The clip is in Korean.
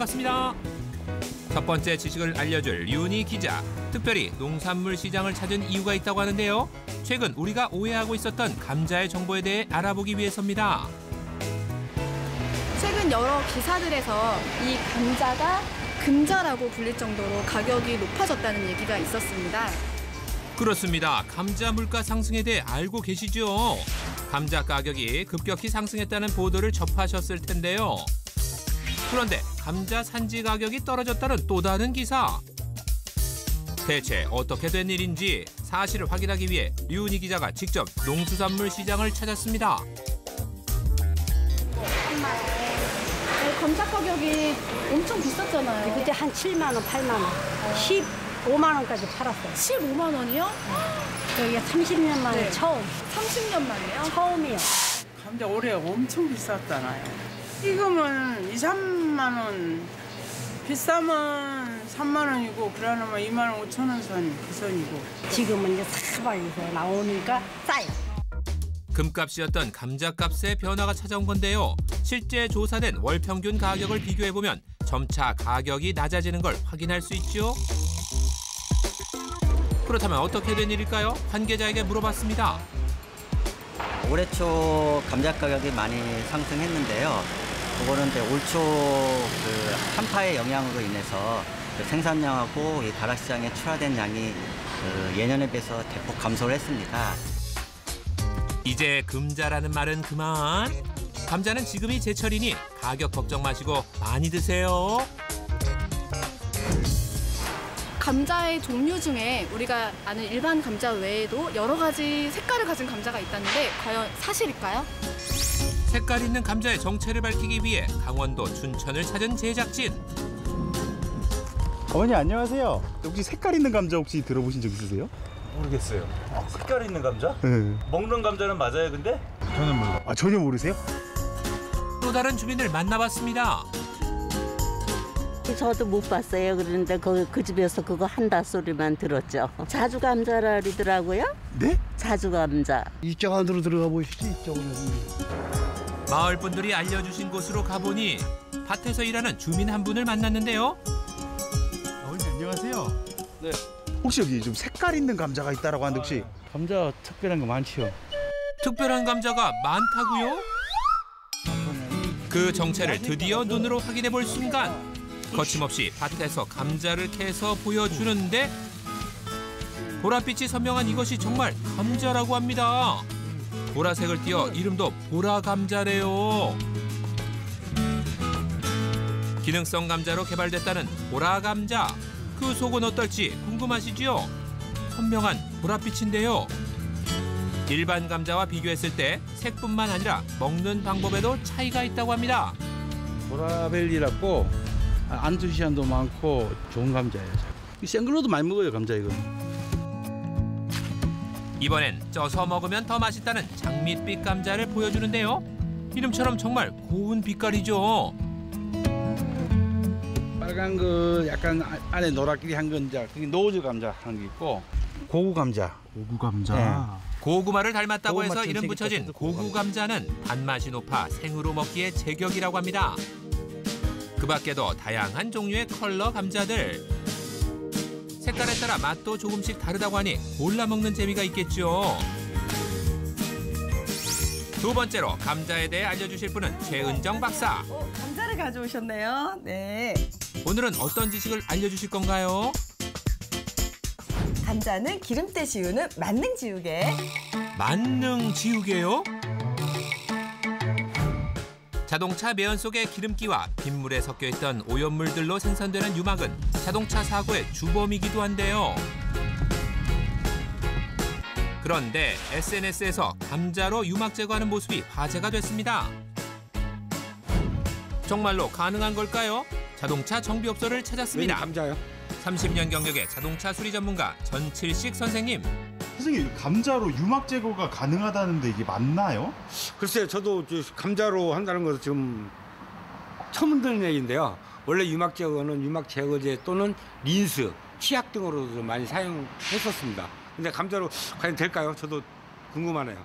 반갑습니다. 첫 번째 지식을 알려줄 류니 기자. 특별히 농산물 시장을 찾은 이유가 있다고 하는데요. 최근 우리가 오해하고 있었던 감자의 정보에 대해 알아보기 위해서입니다. 최근 여러 기사들에서 이 감자가 금자라고 불릴 정도로 가격이 높아졌다는 얘기가 있었습니다. 그렇습니다. 감자 물가 상승에 대해 알고 계시죠? 감자 가격이 급격히 상승했다는 보도를 접하셨을 텐데요. 그런데 감자 산지 가격이 떨어졌다는 또 다른 기사. 대체 어떻게 된 일인지 사실을 확인하기 위해 류니 기자가 직접 농수산물 시장을 찾았습니다. 감자 가격이 엄청 비쌌잖아요. 그때 한 7만 원, 8만 원, 15만 원까지 팔았어요. 15만 원이요? 여기가 30년 만에 네. 처음. 30년 만에요? 처음이요. 감자 올해 엄청 비쌌잖아요. 지금은 2, 3만 원, 비싸면 3만 원이고 그러면 2만 원 5천 원 선 그 선이고. 지금은 이제 사발에서 나오니까 싸요. 금값이었던 감자값의 변화가 찾아온 건데요. 실제 조사된 월 평균 가격을 비교해보면 점차 가격이 낮아지는 걸 확인할 수 있죠. 그렇다면 어떻게 된 일일까요? 관계자에게 물어봤습니다. 올해 초 감자 가격이 많이 상승했는데요. 그거는 이제 올 초 그 한파의 영향으로 인해서 그 생산량하고 이 다락시장에 출하된 양이 그 예년에 비해서 대폭 감소를 했습니다. 이제 금자라는 말은 그만. 감자는 지금이 제철이니 가격 걱정 마시고 많이 드세요. 감자의 종류 중에 우리가 아는 일반 감자 외에도 여러 가지 색깔을 가진 감자가 있다는데 과연 사실일까요? 색깔 있는 감자의 정체를 밝히기 위해 강원도 춘천을 찾은 제작진. 어머니 안녕하세요. 혹시 색깔 있는 감자 혹시 들어보신 적 있으세요? 모르겠어요. 색깔 있는 감자? 네. 먹는 감자는 맞아요, 근데? 저는 몰라요. 아, 전혀 모르세요? 또 다른 주민을 만나봤습니다. 저도 못 봤어요. 그런데 그 집에서 그거 한다 소리만 들었죠. 자주 감자라 그러더라고요. 네? 자주 감자. 이쪽 안으로 들어가 보시죠. 이쪽으로. 마을 분들이 알려주신 곳으로 가보니 밭에서 일하는 주민 한 분을 만났는데요. 어머니 안녕하세요. 네. 혹시 여기 좀 색깔 있는 감자가 있다라고 하는데 혹시 감자 특별한 거 많지요. 특별한 감자가 많다고요? 그 정체를 드디어 눈으로 확인해 볼 순간 거침없이 밭에서 감자를 캐서 보여주는데 보랏빛이 선명한 이것이 정말 감자라고 합니다. 보라색을 띄어 이름도 보라감자래요. 기능성 감자로 개발됐다는 보라감자. 그 속은 어떨지 궁금하시죠? 선명한 보랏빛인데요. 일반 감자와 비교했을 때 색뿐만 아니라 먹는 방법에도 차이가 있다고 합니다. 보라벨리라고 안토시안도 많고 좋은 감자예요. 생걸로도 많이 먹어요, 감자 이거. 이번엔 쪄서 먹으면 더 맛있다는 장밋빛 감자를 보여주는데요. 이름처럼 정말 고운 빛깔이죠. 빨간 거 약간 안에 노랗게 한 건 이제 그게 노즈 감자 하는 게 있고 고구 감자. 고구 감자. 네. 고구마를 닮았다고 고구마 해서 이름 전체가 붙여진 있어서 고구 감자는 단맛이 높아 생으로 먹기에 제격이라고 합니다. 그 밖에도 다양한 종류의 컬러 감자들. 색깔에 따라 맛도 조금씩 다르다고 하니 골라 먹는 재미가 있겠죠. 두 번째로 감자에 대해 알려주실 분은 최은정 박사. 감자를 가져오셨네요. 네. 오늘은 어떤 지식을 알려주실 건가요? 감자는 기름때 지우는 만능 지우개. 만능 지우개요? 자동차 매연 속의 기름기와 빗물에 섞여있던 오염물들로 생산되는 유막은 자동차 사고의 주범이기도 한데요. 그런데 SNS에서 감자로 유막 제거하는 모습이 화제가 됐습니다. 정말로 가능한 걸까요? 자동차 정비업소를 찾았습니다. 감자요? 30년 경력의 자동차 수리 전문가 전칠식 선생님. 선생님 감자로 유막 제거가 가능하다는데 이게 맞나요? 글쎄요, 저도 감자로 한다는 것은 지금 처음 듣는 얘기인데요. 원래 유막 제거는 유막 제거제 또는 린스, 치약 등으로도 많이 사용했었습니다. 근데 감자로 과연 될까요? 저도 궁금하네요.